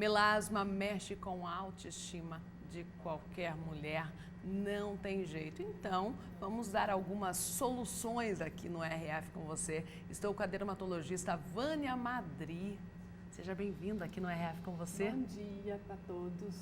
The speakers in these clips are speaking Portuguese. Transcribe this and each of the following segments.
Melasma mexe com a autoestima de qualquer mulher, não tem jeito. Então, vamos dar algumas soluções aqui no RF com você. Estou com a dermatologista Vânia Madri. Seja bem-vinda aqui no RF com você. Bom dia para todos.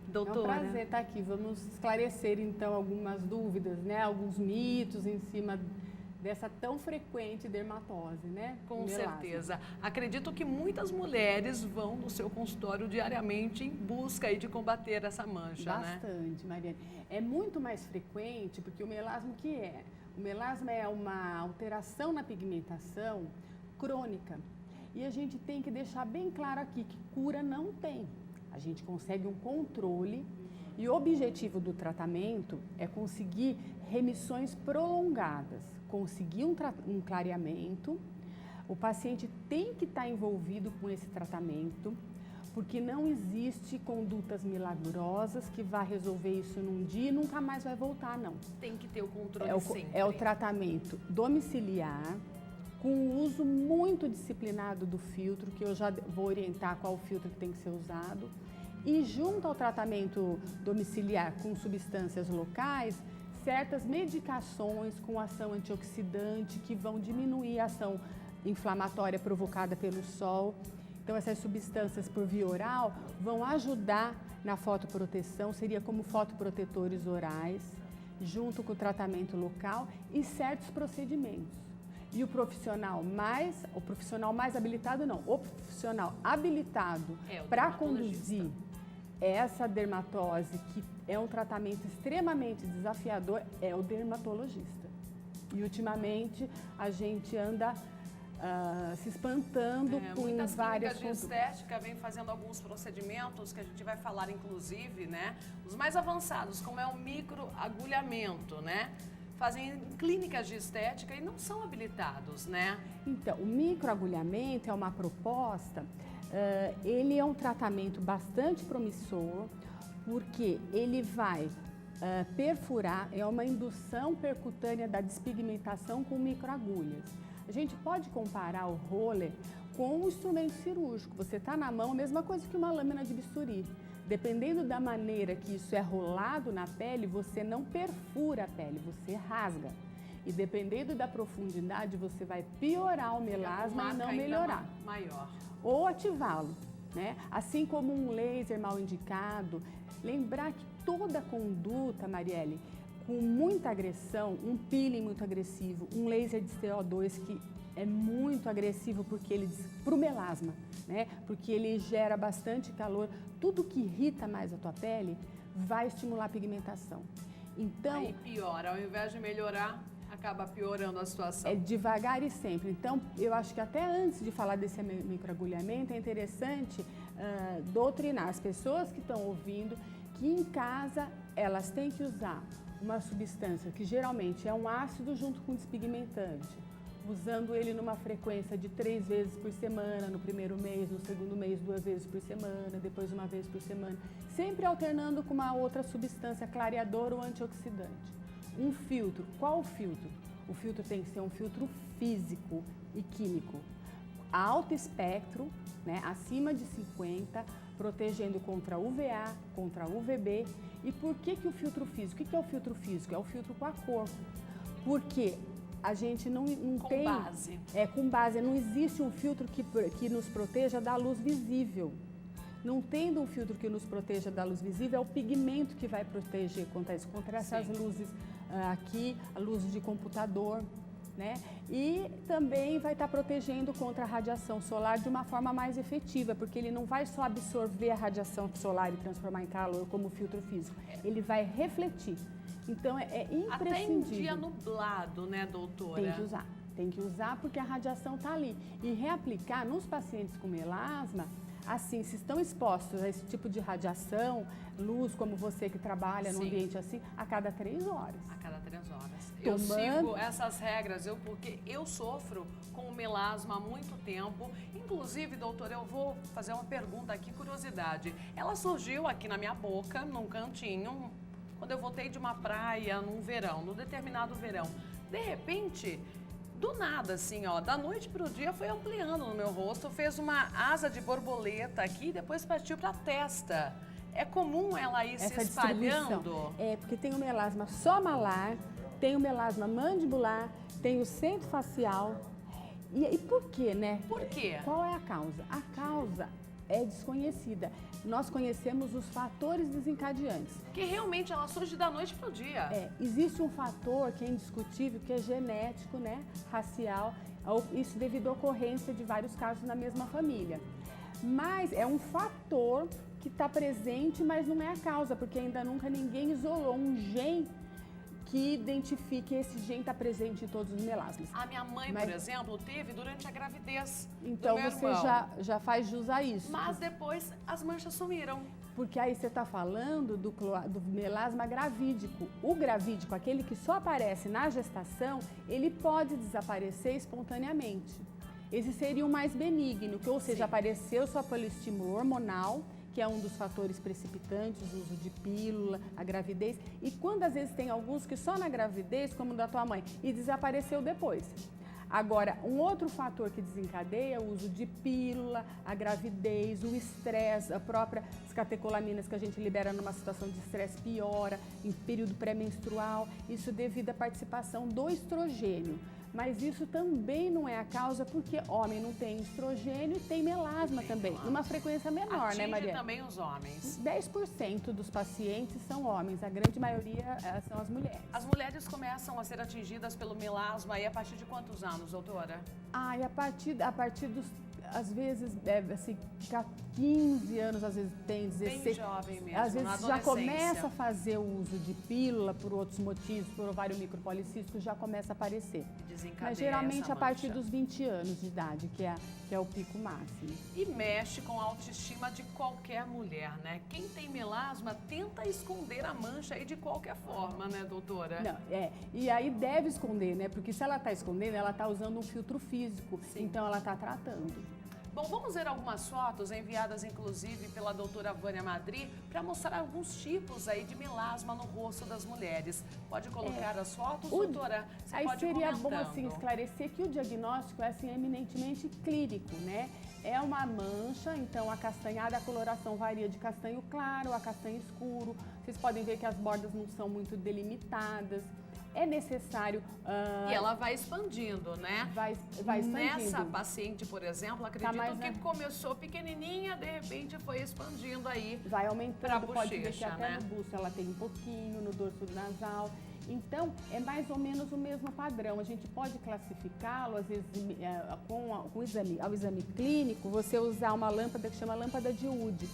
Doutora. É um prazer estar aqui. Vamos esclarecer então algumas dúvidas, né? Alguns mitos em cima dessa tão frequente dermatose, né? Com certeza. Acredito que muitas mulheres vão no seu consultório diariamente em busca aí de combater essa mancha, né? Bastante, Mariane. É muito mais frequente porque o melasma, o que é? O melasma é uma alteração na pigmentação crônica. E a gente tem que deixar bem claro aqui que cura não tem. A gente consegue um controle e o objetivo do tratamento é conseguir remissões prolongadas, conseguir um clareamento. O paciente tem que estar envolvido com esse tratamento, porque não existe condutas milagrosas que vá resolver isso num dia e nunca mais vai voltar, não. Tem que ter o controle sempre. É o tratamento domiciliar, com o uso muito disciplinado do filtro, que eu já vou orientar qual filtro que tem que ser usado. E junto ao tratamento domiciliar com substâncias locais, certas medicações com ação antioxidante que vão diminuir a ação inflamatória provocada pelo sol. Então, essas substâncias por via oral vão ajudar na fotoproteção, seria como fotoprotetores orais, junto com o tratamento local e certos procedimentos. E o profissional mais habilitado não, o profissional habilitado para conduzir essa dermatose, que é um tratamento extremamente desafiador, é o dermatologista. E ultimamente a gente anda se espantando com muitas várias clínicas de estética vêm fazendo alguns procedimentos que a gente vai falar inclusive, né? Os mais avançados, como é o microagulhamento, né? Fazem em clínicas de estética e não são habilitados, né? Então, o microagulhamento é uma proposta, ele é um tratamento bastante promissor, porque ele vai perfurar, é uma indução percutânea da despigmentação com microagulhas. A gente pode comparar o roller com um instrumento cirúrgico. Você está na mão, a mesma coisa que uma lâmina de bisturi. Dependendo da maneira que isso é rolado na pele, você não perfura a pele, você rasga. E dependendo da profundidade, você vai piorar o melasma e não melhorar. Maior. Ou ativá-lo, né? Assim como um laser mal indicado. Lembrar que toda conduta, Marielle, com muita agressão, um peeling muito agressivo, um laser de CO2 que é muito agressivo porque ele para o melasma, né? Porque ele gera bastante calor. Tudo que irrita mais a tua pele vai estimular a pigmentação. Então, aí piora, ao invés de melhorar, acaba piorando a situação. É devagar e sempre. Então, eu acho que até antes de falar desse microagulhamento, é interessante doutrinar as pessoas que estão ouvindo que em casa elas têm que usar uma substância que geralmente é um ácido junto com despigmentante, usando ele numa frequência de 3 vezes por semana, no primeiro mês, no segundo mês 2 vezes por semana, depois 1 vez por semana, sempre alternando com uma outra substância clareadora ou antioxidante. Um filtro, qual filtro? O filtro tem que ser um filtro físico e químico, alto espectro, né, acima de 50, protegendo contra UVA, contra UVB. E por que o filtro físico? O que é o filtro físico? É o filtro com a cor, porque a gente não tem... base. Com base. Não existe um filtro que nos proteja da luz visível. Não tendo um filtro que nos proteja da luz visível, é o pigmento que vai proteger contra isso, contra essas luzes aqui, a luz de computador, né? E também vai estar protegendo contra a radiação solar de uma forma mais efetiva, porque ele não vai só absorver a radiação solar e transformar em calor como o filtro físico, ele vai refletir. Então é imprescindível. Até em dia nublado, né, doutora? Tem que usar porque a radiação está ali. E reaplicar nos pacientes com melasma, assim, se estão expostos a esse tipo de radiação, luz, como você que trabalha num ambiente assim, a cada 3 horas. A cada 3 horas. Eu sigo essas regras, porque eu sofro com o melasma há muito tempo. Inclusive, doutora, eu vou fazer uma pergunta aqui, curiosidade. Ela surgiu aqui na minha boca, num cantinho, quando eu voltei de uma praia num verão, num determinado verão. De repente, do nada, assim, ó, da noite pro dia foi ampliando no meu rosto, fez uma asa de borboleta aqui e depois partiu pra testa. É comum ela ir se espalhando? É, porque tem o melasma só malar, tem o melasma mandibular, tem o centro facial. E por quê, né? Por quê? Qual é a causa? A causa é desconhecida. Nós conhecemos os fatores desencadeantes. Que realmente ela surge da noite pro dia. Existe um fator que é indiscutível, que é genético, né? Racial, isso devido à ocorrência de vários casos na mesma família. Mas é um fator que está presente, mas não é a causa, porque ainda nunca ninguém isolou um gene que identifique esse gene está presente em todos os melasmas. A minha mãe, por exemplo, teve durante a gravidez então do meu você irmão. já faz jus a isso. Mas depois as manchas sumiram. Porque aí você está falando do melasma gravídico. O gravídico, aquele que só aparece na gestação, ele pode desaparecer espontaneamente. Esse seria o mais benigno, que ou seja, apareceu sua poliestímulo hormonal, que é um dos fatores precipitantes, o uso de pílula, a gravidez. E quando às vezes tem alguns que só na gravidez, como o da tua mãe, e desapareceu depois. Agora, um outro fator que desencadeia é o uso de pílula, a gravidez, o estresse, a própria catecolaminas que a gente libera numa situação de estresse piora, em período pré-menstrual, isso devido à participação do estrogênio. Mas isso também não é a causa, porque homem não tem estrogênio e tem melasma também, numa frequência menor, né, Maria? Também os homens. 10% dos pacientes são homens, a grande maioria são as mulheres. As mulheres começam a ser atingidas pelo melasma aí a partir de quantos anos, doutora? E a partir dos, às vezes, assim, 15 anos, às vezes tem 16. Bem jovem mesmo, às vezes já começa a fazer o uso de pílula por outros motivos, por ovário micropolicístico, já começa a aparecer. Mas geralmente a partir dos 20 anos de idade, que é o pico máximo. E mexe com a autoestima de qualquer mulher, né? Quem tem melasma tenta esconder a mancha aí de qualquer forma, né, doutora? Não, e aí deve esconder, né? Porque se ela está escondendo, ela está usando um filtro físico, então ela está tratando. Bom, vamos ver algumas fotos enviadas inclusive pela doutora Vânia Madri para mostrar alguns tipos aí de melasma no rosto das mulheres. Pode colocar as fotos, doutora? Você aí pode seria bom assim esclarecer que o diagnóstico é assim eminentemente clínico, né? É uma mancha, então a castanhada, a coloração varia de castanho claro a castanho escuro. Vocês podem ver que as bordas não são muito delimitadas. É necessário... E ela vai expandindo, né? Vai expandindo. Nessa paciente, por exemplo, acredito que começou pequenininha, de repente foi expandindo aí. Vai aumentando, bochecha, pode ver que até no busto ela tem um pouquinho, no dorso nasal. Então, é mais ou menos o mesmo padrão. A gente pode classificá-lo, às vezes, ao exame clínico, você usar uma lâmpada que chama lâmpada de Wood,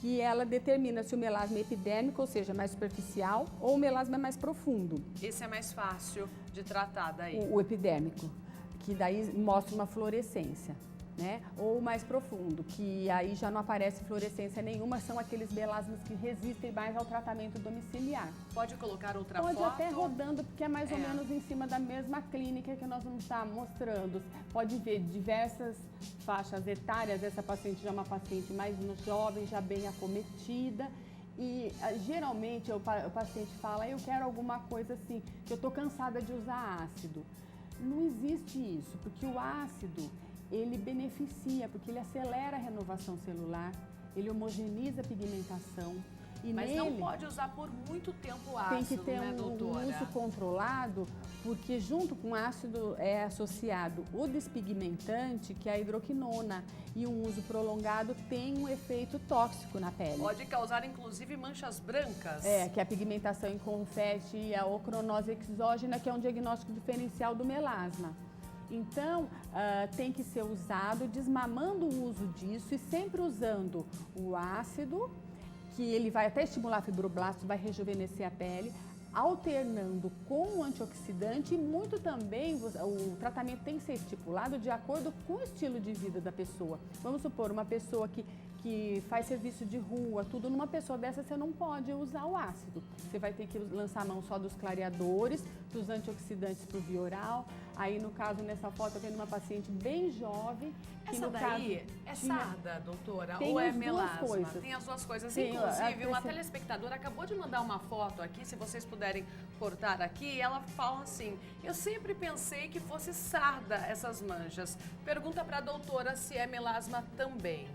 que ela determina se o melasma é epidérmico, ou seja, mais superficial, ou o melasma é mais profundo. Esse é mais fácil de tratar daí? O epidérmico, que daí mostra uma fluorescência, né? Ou o mais profundo, que aí já não aparece fluorescência nenhuma, são aqueles melasmas que resistem mais ao tratamento domiciliar. Pode colocar outra foto? Pode até rodando, porque é mais ou menos em cima da mesma clínica que nós vamos estar mostrando. Pode ver diversas faixas etárias, essa paciente já é uma paciente mais jovem, já bem acometida. E geralmente o paciente fala, eu quero alguma coisa assim, que eu estou cansada de usar ácido. Não existe isso, porque o ácido, ele beneficia, porque ele acelera a renovação celular, ele homogeneiza a pigmentação. Mas não pode usar por muito tempo ácido, tem que ter um uso controlado, porque junto com o ácido é associado o despigmentante, que é a hidroquinona, e um uso prolongado tem um efeito tóxico na pele. Pode causar inclusive manchas brancas. Que é a pigmentação em confete e a ocronose exógena, que é um diagnóstico diferencial do melasma. Então, tem que ser usado desmamando o uso disso e sempre usando o ácido, que ele vai até estimular fibroblastos, vai rejuvenescer a pele, alternando com o antioxidante e muito também, o tratamento tem que ser estipulado de acordo com o estilo de vida da pessoa. Vamos supor, uma pessoa que que faz serviço de rua, tudo, numa pessoa dessa você não pode usar o ácido. Você vai ter que lançar a mão só dos clareadores, dos antioxidantes por via oral. Aí, no caso, nessa foto, eu tenho uma paciente bem jovem. Que Essa no daí caso, é sarda, doutora? Tem ou é as duas melasma? coisas. Tem as duas coisas. Sim, Inclusive, uma telespectadora acabou de mandar uma foto aqui, se vocês puderem cortar aqui, e ela fala assim: eu sempre pensei que fosse sarda essas manchas. Pergunta para a doutora se é melasma também.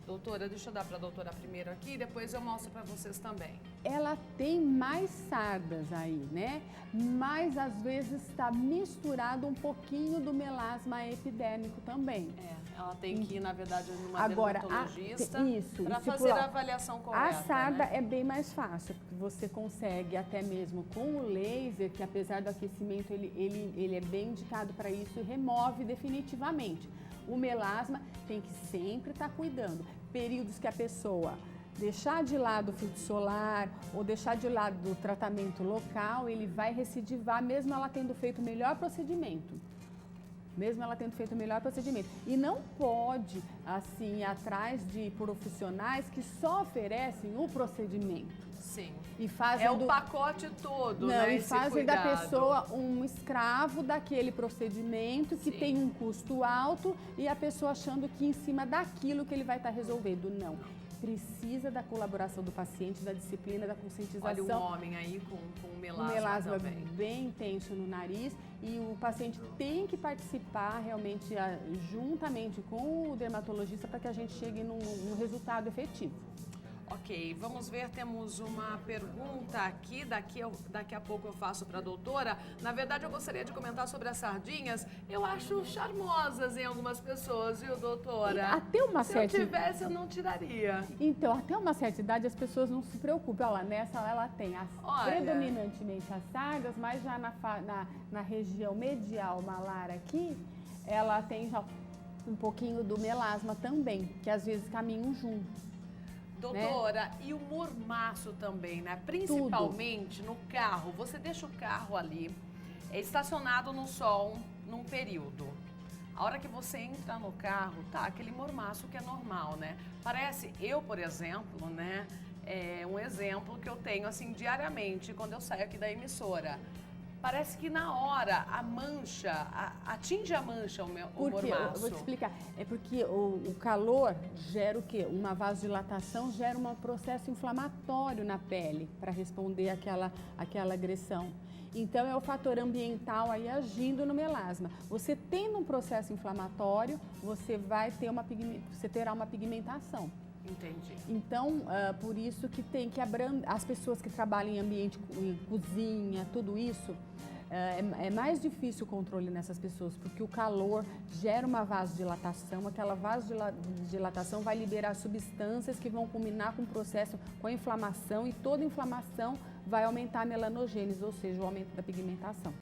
Doutora, deixa eu dar para a doutora primeiro aqui, depois eu mostro para vocês também. Ela tem mais sardas aí, né? Mas às vezes está misturado um pouquinho do melasma epidérmico também. Ela tem que ir, na verdade, numa dermatologista para fazer a avaliação correta. A sarda, né? é bem mais fácil, porque você consegue até mesmo com o laser, que apesar do aquecimento ele é bem indicado para isso, e remove definitivamente. O melasma tem que sempre estar cuidando. Períodos que a pessoa deixar de lado o filtro solar ou deixar de lado o tratamento local, ele vai recidivar mesmo ela tendo feito o melhor procedimento. E não pode, assim, ir atrás de profissionais que só oferecem o procedimento. Sim. E fazem o pacote todo, não, né? E fazem da pessoa um escravo daquele procedimento que tem um custo alto e a pessoa achando que em cima daquilo que ele vai estar resolvendo. Não. Precisa da colaboração do paciente, da disciplina, da conscientização. Olha um homem aí com melasma, melasma também. Bem intenso no nariz, e o paciente tem que participar realmente juntamente com o dermatologista para que a gente chegue num resultado efetivo. Ok, vamos ver, temos uma pergunta aqui, daqui a pouco eu faço para a doutora. Na verdade, eu gostaria de comentar sobre as sardinhas. Eu acho charmosas em algumas pessoas, viu, doutora? Até uma certa... Se eu tivesse, eu não tiraria. Então, até uma certa idade, as pessoas não se preocupam. Olha lá, nessa ela tem predominantemente as sardas, mas já na região medial malar aqui, ela tem já um pouquinho do melasma também, que às vezes caminham juntos. Doutora, e o mormaço também, né? Principalmente no carro. Você deixa o carro ali, estacionado no sol, num período. A hora que você entra no carro, tá aquele mormaço que é normal, né? Parece, eu, por exemplo, né? É um exemplo que eu tenho, assim, diariamente, quando eu saio aqui da emissora. Parece que na hora a mancha, atinge a mancha o mormaço. Eu vou te explicar. É porque o calor gera o quê? Uma vasodilatação gera um processo inflamatório na pele para responder àquela agressão. Então, é o fator ambiental aí agindo no melasma. Você tendo um processo inflamatório, você terá uma pigmentação. Entendi. Então, por isso que tem que as pessoas que trabalham em ambiente, em cozinha, tudo isso, é mais difícil o controle nessas pessoas, porque o calor gera uma vasodilatação, aquela vasodilatação vai liberar substâncias que vão culminar com o processo, com a inflamação, e toda inflamação vai aumentar a melanogênese, ou seja, o aumento da pigmentação.